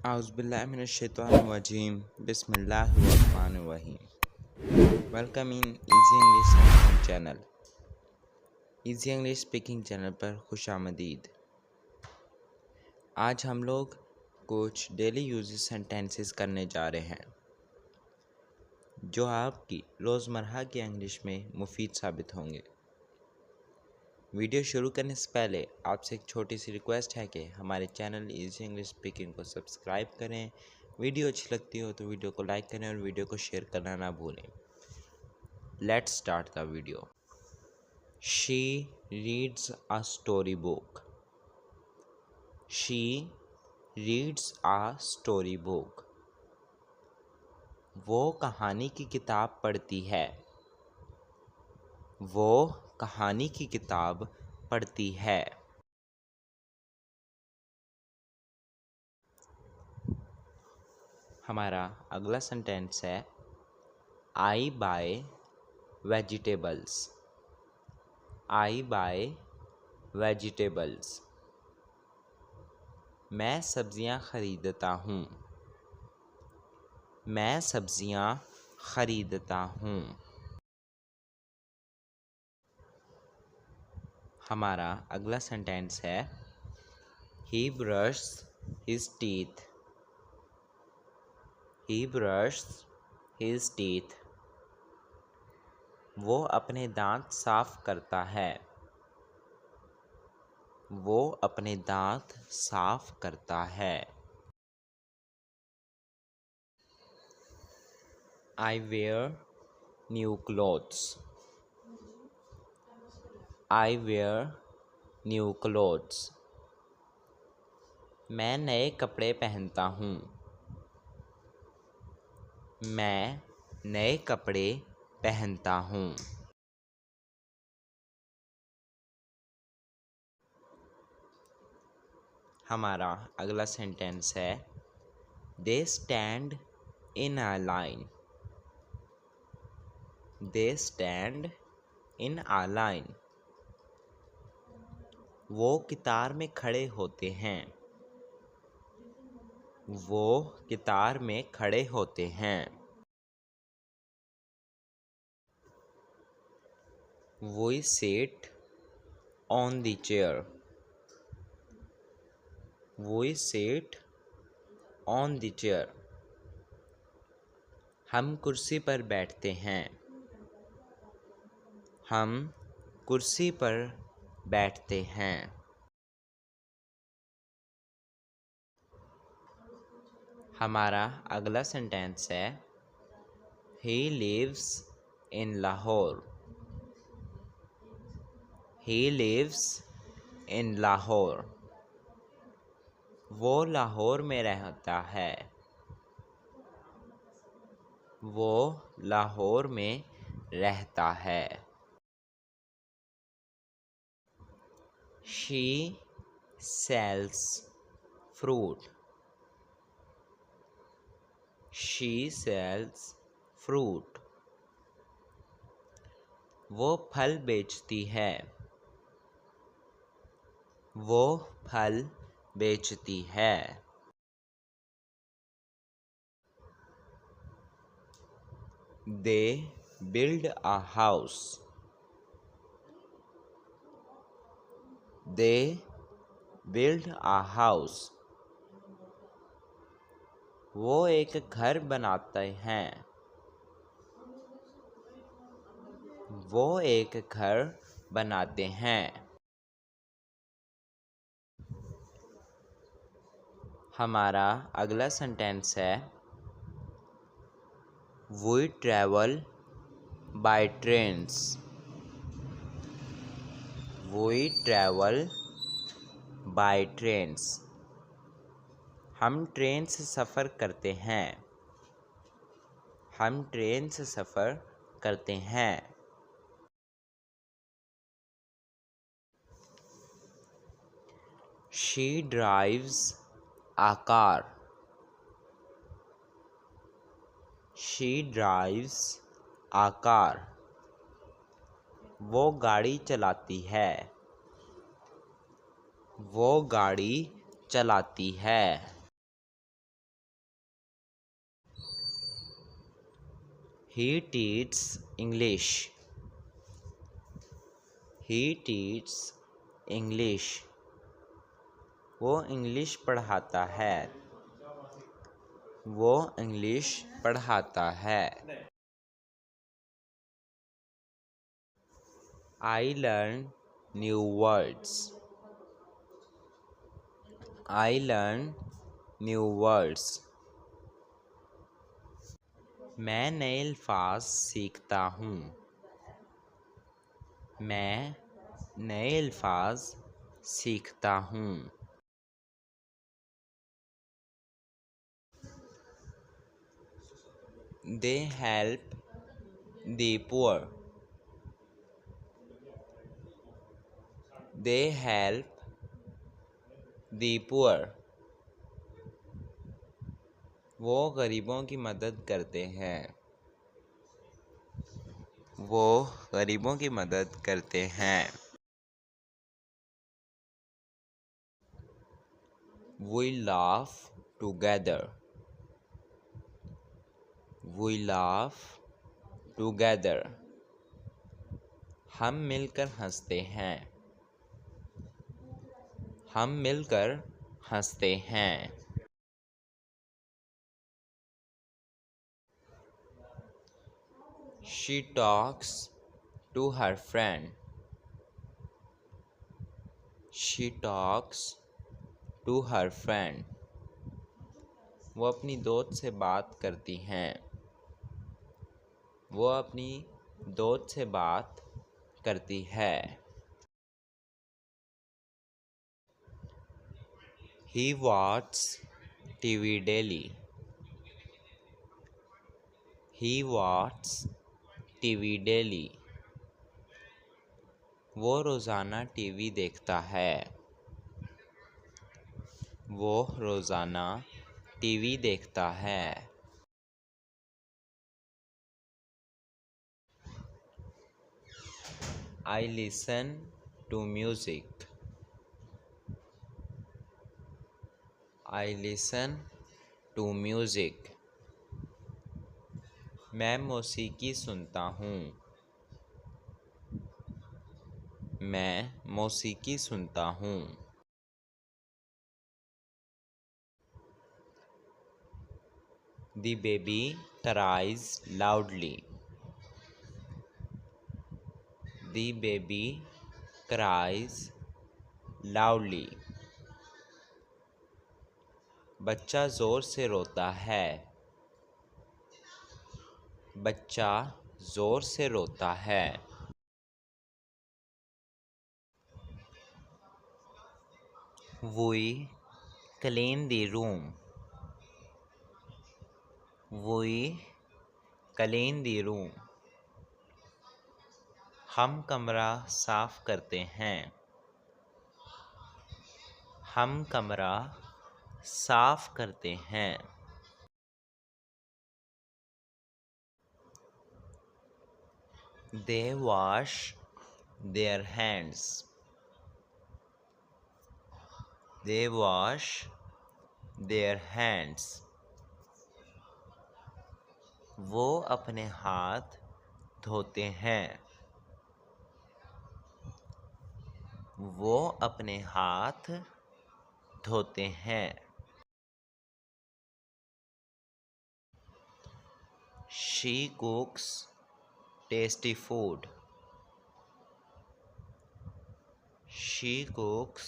Auzubillahiminash-shaytanir-rajim. Bismillahir-rahmanir-rahim. Welcome in easy English speaking channel. Easy English speaking channel पर खुशामदीद। आज हम लोग कुछ डेली यूजेस सेंटेंसेस करने जा रहे हैं जो आपकी रोज़मर्रा की इंग्लिश में मुफीद साबित होंगे। वीडियो शुरू करने से पहले आपसे एक छोटी सी रिक्वेस्ट है कि हमारे चैनल इजी इंग्लिश स्पीकिंग को सब्सक्राइब करें। वीडियो अच्छी लगती हो तो वीडियो को लाइक करें और वीडियो को शेयर करना ना भूलें। Let's start the video. She reads a story book. She reads a story book. वो कहानी की किताब पढ़ती है। वो कहानी की किताब पढ़ती है। हमारा अगला सेंटेंस है आई बाय वेजिटेबल्स। आई बाय वेजिटेबल्स। मैं सब्जियां खरीदता हूँ। मैं सब्जियां खरीदता हूँ। हमारा अगला सेंटेंस है He brushes his teeth. He brushes his teeth. वो अपने दांत साफ करता है। वो अपने दांत साफ करता है। I wear new clothes. I wear new clothes. मैं नए कपड़े पहनता हूँ। मैं नए कपड़े पहनता हूँ। हमारा अगला सेंटेंस है They stand in a line. They stand in a line. वो कतार में खड़े होते हैं। वो कतार में खड़े होते हैं। We sit on the chair. We sit on the chair. हम कुर्सी पर बैठते हैं। हम कुर्सी पर बैठते हैं। हमारा अगला सेंटेंस है He lives in Lahore. He lives in Lahore. वो लाहौर में रहता है। वो लाहौर में रहता है। She sells fruit. She sells fruit. वो फल बेचती है। वो फल बेचती है। They build a house. They build a house. वो एक घर बनाते हैं। वो एक घर बनाते हैं। हमारा अगला सेंटेंस है We travel by trains. We travel by trains. हम ट्रेन से सफ़र करते हैं। हम ट्रेन से सफ़र करते हैं। She drives a car. She drives a car. वो गाड़ी चलाती है। वो गाड़ी चलाती है। He teaches English. He teaches English. वो इंग्लिश पढ़ाता है. वो इंग्लिश पढ़ाता है. I learn new words. I learn new words. मैं नए अल्फाज सीखता हूँ. मैं नए अल्फाज सीखता हूँ. They help the poor. They help the poor. वो गरीबों की मदद करते हैं. वो गरीबों की मदद करते हैं. We laugh together. We laugh together. हम मिलकर हंसते हैं. हम मिलकर हंसते हैं. She talks to her friend. She talks to her friend. वो अपनी दोस्त से बात करती हैं. वो अपनी दोस्त से बात करती है. He watches TV daily. He watches TV daily. वो रोज़ाना टीवी देखता है. वो रोज़ाना टीवी देखता है. I listen to music. I listen to music. मैं मौसीकी सुनता हूँ. मैं मौसीकी सुनता हूँ. The baby cries loudly. The baby cries loudly. बच्चा ज़ोर से रोता है. बच्चा ज़ोर से रोता है. We clean the room. We clean the room. हम कमरा साफ करते हैं. हम कमरा साफ करते हैं. They wash their hands. They wash their hands. वो अपने हाथ धोते हैं. वो अपने हाथ धोते हैं. She cooks tasty food. She cooks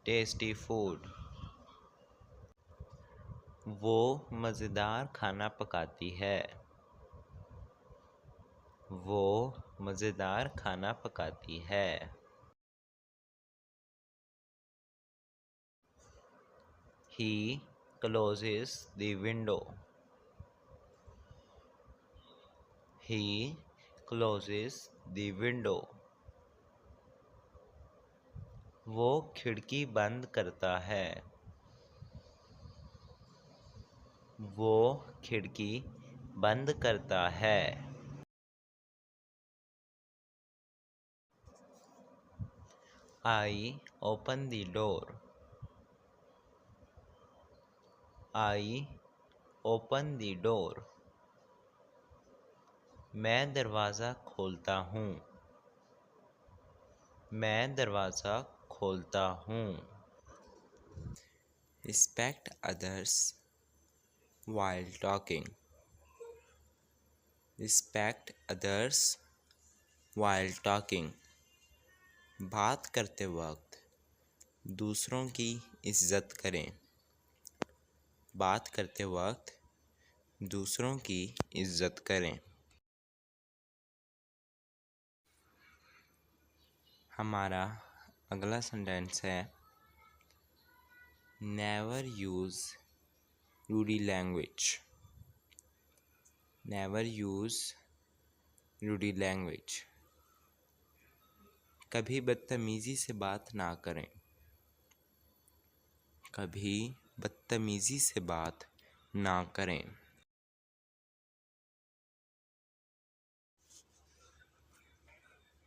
tasty food. वो मज़ेदार खाना पकाती है. वो मज़ेदार खाना पकाती है. He closes the window. He closes the window. वो खिड़की बंद करता है. वो खिड़की बंद करता है. I open the door. I open the door. मैं दरवाज़ा खोलता हूँ। मैं दरवाज़ा खोलता हूँ। Respect others while talking. Respect others while talking. बात करते वक्त दूसरों की इज्जत करें। बात करते वक्त दूसरों की इज्जत करें। हमारा अगला सेंटेंस है never use rude language. Never use rude language. कभी बदतमीज़ी से बात ना करें। कभी बदतमीज़ी से बात ना करें।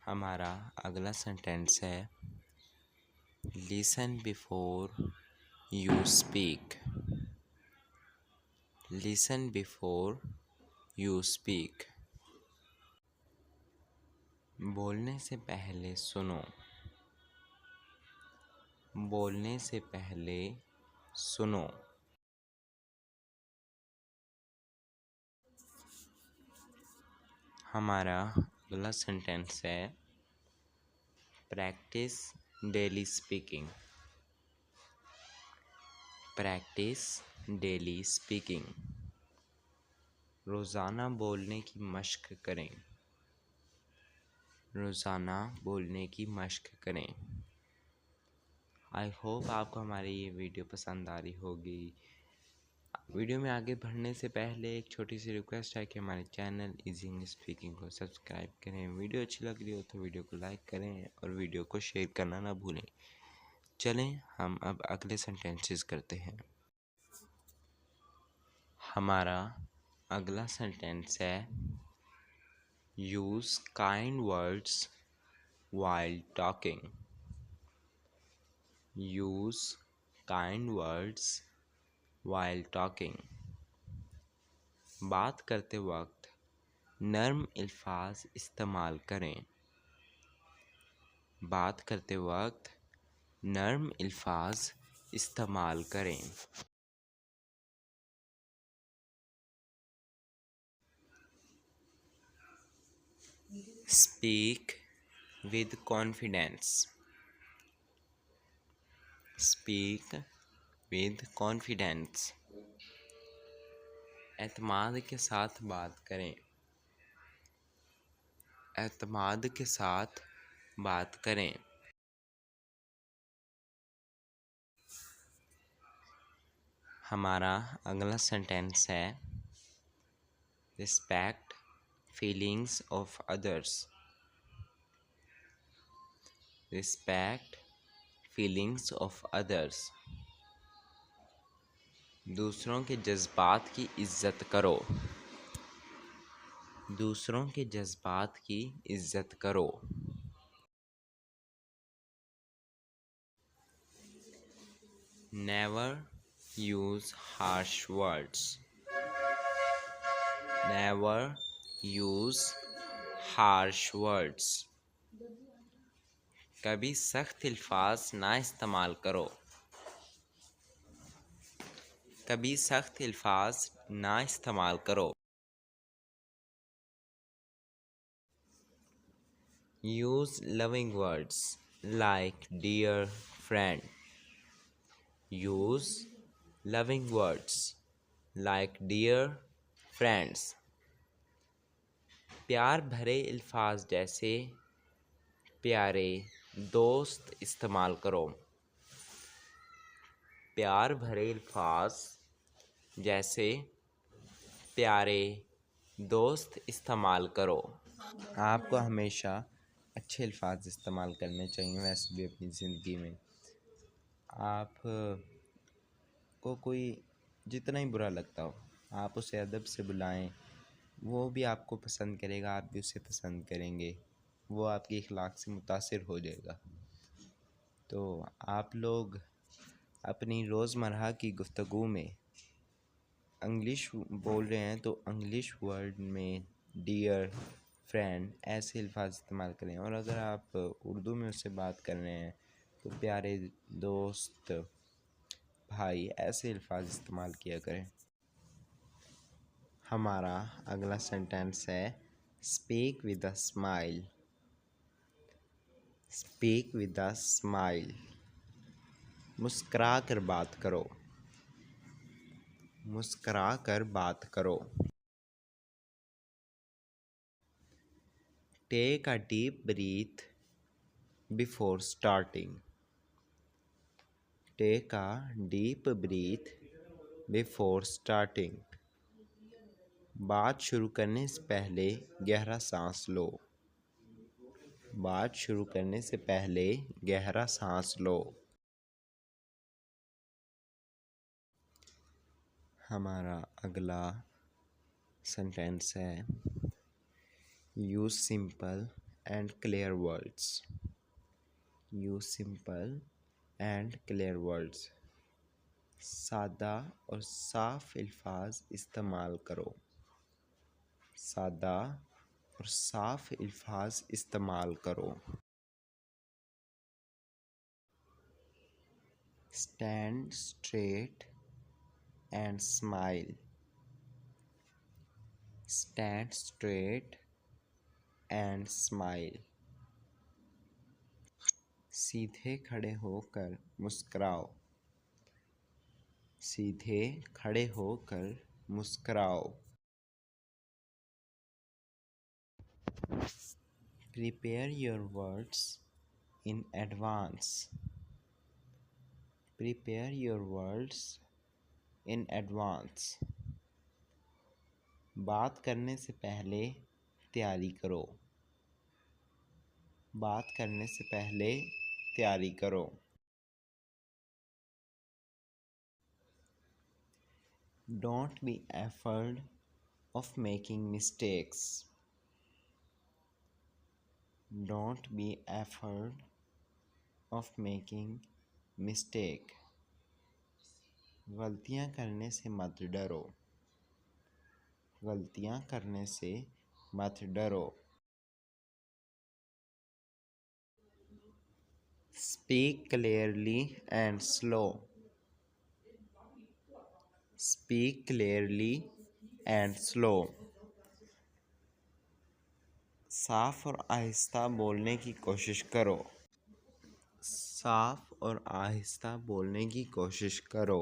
हमारा अगला सेंटेंस है listen before you speak. Listen before you speak. बोलने से पहले सुनो। बोलने से पहले सुनो। हमारा अगला सेंटेंस है practice daily speaking. Practice daily speaking. रोज़ाना बोलने की मश्क करें। रोज़ाना बोलने की मश्क करें। आई होप आपको हमारी ये वीडियो पसंद आ रही होगी। वीडियो में आगे बढ़ने से पहले एक छोटी सी रिक्वेस्ट है कि हमारे चैनल इजी इंग्लिश स्पीकिंग को सब्सक्राइब करें। वीडियो अच्छी लग रही हो तो वीडियो को लाइक करें और वीडियो को शेयर करना ना भूलें। चलें हम अब अगले सेंटेंसेस करते हैं। हमारा अगला सेंटेंस है use kind words while talking. Use kind words while talking. बात करते वक्त नर्म अल्फाज इस्तेमाल करें। बात करते वक्त नर्म अल्फाज इस्तेमाल करें। Speak with confidence. Speak with confidence. एतमाद के साथ बात करें। एतमाद के साथ बात करें। हमारा अगला सेंटेंस है respect feelings of others. Respect feelings of others. दूसरों के जज्बात की इज्जत करो। दूसरों के जज्बात की इज्जत करो। Never use harsh words. Never use harsh words. कभी सख्त अल्फाज ना इस्तेमाल करो। कभी सख्त अल्फाज ना इस्तेमाल करो। Use loving words like dear friend. Use loving words like dear friends. प्यार भरे अल्फाज जैसे प्यारे दोस्त इस्तेमाल करो। प्यार भरे अल्फाज जैसे प्यारे दोस्त इस्तेमाल करो। आपको हमेशा अच्छे अल्फाज इस्तेमाल करने चाहिए वैसे भी अपनी ज़िंदगी में। आप को कोई जितना ही बुरा लगता हो आप उसे अदब से बुलाएं, वो भी आपको पसंद करेगा, आप भी उसे पसंद करेंगे, वो आपकी अखलाक से मुतासिर हो जाएगा। तो आप लोग अपनी रोज़मर्रा की गुफ्तगू में इंग्लिश बोल रहे हैं तो इंग्लिश वर्ड में डियर, फ्रेंड ऐसे अल्फाज इस्तेमाल करें। और अगर आप उर्दू में उससे बात कर रहे हैं तो प्यारे दोस्त, भाई ऐसे अल्फाज इस्तेमाल किया करें। हमारा अगला सेंटेंस है speak with a smile. Speak with a smile, मुस्करा कर बात करो। मुस्करा कर बात करो। Take a deep breath before starting. Take a deep breath before starting, बात शुरू करने से पहले गहरा सांस लो। बात शुरू करने से पहले गहरा सांस लो। हमारा अगला सेंटेंस है use simple and clear words. Use simple and clear words, सादा और साफ अल्फाज इस्तेमाल करो। सादा और साफ अल्फाज इस्तेमाल करो। Stand straight and smile. Stand straight and smile, सीधे खड़े होकर मुस्कुराओ। सीधे खड़े होकर मुस्कुराओ। Prepare your words in advance. Prepare your words in advance, बात करने से पहले तैयारी करो। बात करने से पहले तैयारी करो। Don't be afraid of making mistakes. Don't be afraid of making mistake. गलतियाँ करने से मत डरो। गलतियाँ करने से मत डरो। Speak clearly and slow. Speak clearly and slow. साफ और आहिस्ता बोलने की कोशिश करो। साफ और आहिस्ता बोलने की कोशिश करो।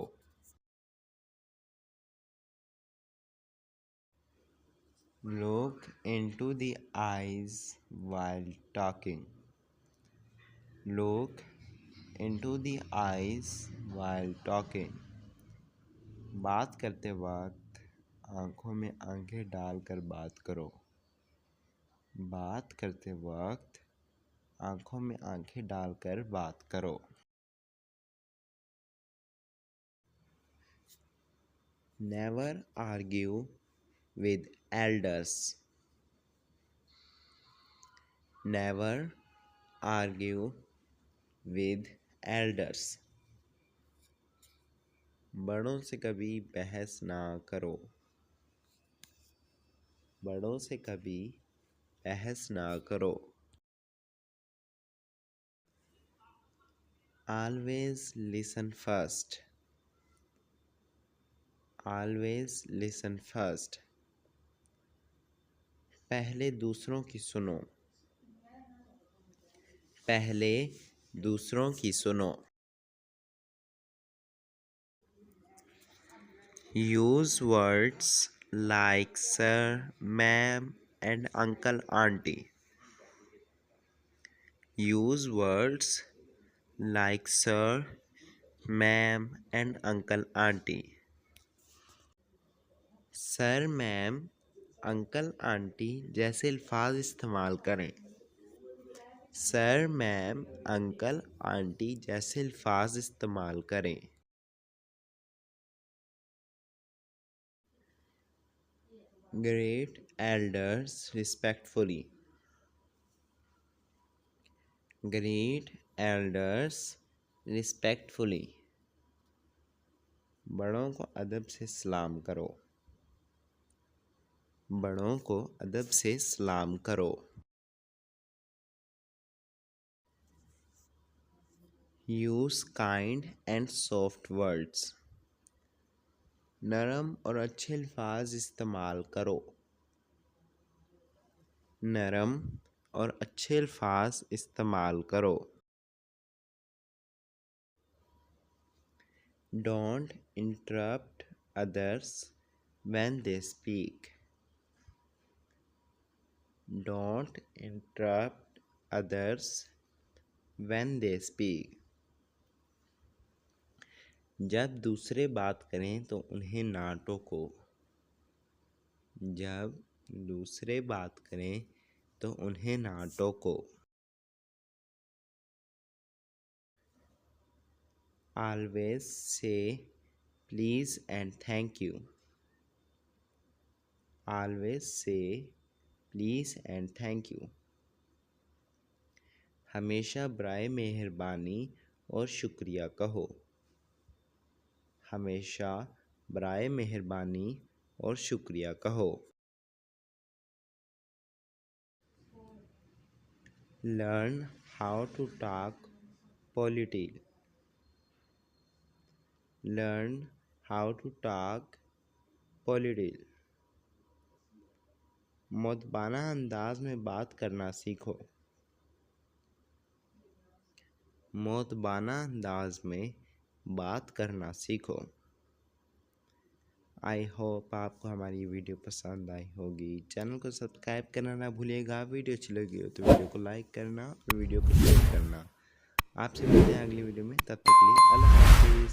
Look into the eyes while talking. Look into the eyes while talking. बात करते वक्त आंखों में आंखें डालकर बात करो। बात करते वक्त आंखों में आंखें डालकर बात करो। Never argue with elders. Never argue with elders. बड़ों से कभी बहस ना करो। बड़ों से कभी बहस ना करो। Always listen first. Always listen first. पहले दूसरों की सुनो। पहले दूसरों की सुनो। Use words like sir, ma'am, and uncle, auntie. Use words like sir, ma'am, and uncle, auntie. Sir, ma'am, uncle, aunty जैसे अल्फाज इस्तेमाल करें। सर, मैम, अंकल, आंटी जैसे अल्फाज इस्तेमाल करें। Greet elders respectfully. Greet elders respectfully. बड़ों को अदब से सलाम करो। बड़ों को अदब से सलाम करो। Use kind and soft words. नरम और अच्छे अल्फाज इस्तेमाल करो। नरम और अच्छे अल्फाज इस्तेमाल करो। Don't interrupt others when they speak. Don't interrupt others when they speak. जब दूसरे बात करें तो उन्हें ना टोको। जब दूसरे बात करें तो उन्हें ना टोको। Always say please and thank you. Always say please and thank you. हमेशा बराए मेहरबानी और शुक्रिया कहो। हमेशा बराए मेहरबानी और शुक्रिया कहो। Learn how to talk politely. Learn how to talk politely. मुद्दबाना अंदाज में बात करना सीखो। मुद्दबाना अंदाज में बात करना सीखो। आई होप आपको हमारी वीडियो पसंद आई होगी। चैनल को सब्सक्राइब करना ना भूलिएगा। वीडियो अच्छी लगी हो तो वीडियो को लाइक करना और वीडियो को शेयर करना। आपसे मिलते हैं अगली वीडियो में, तब तक के लिए अल्लाह हाफिज़।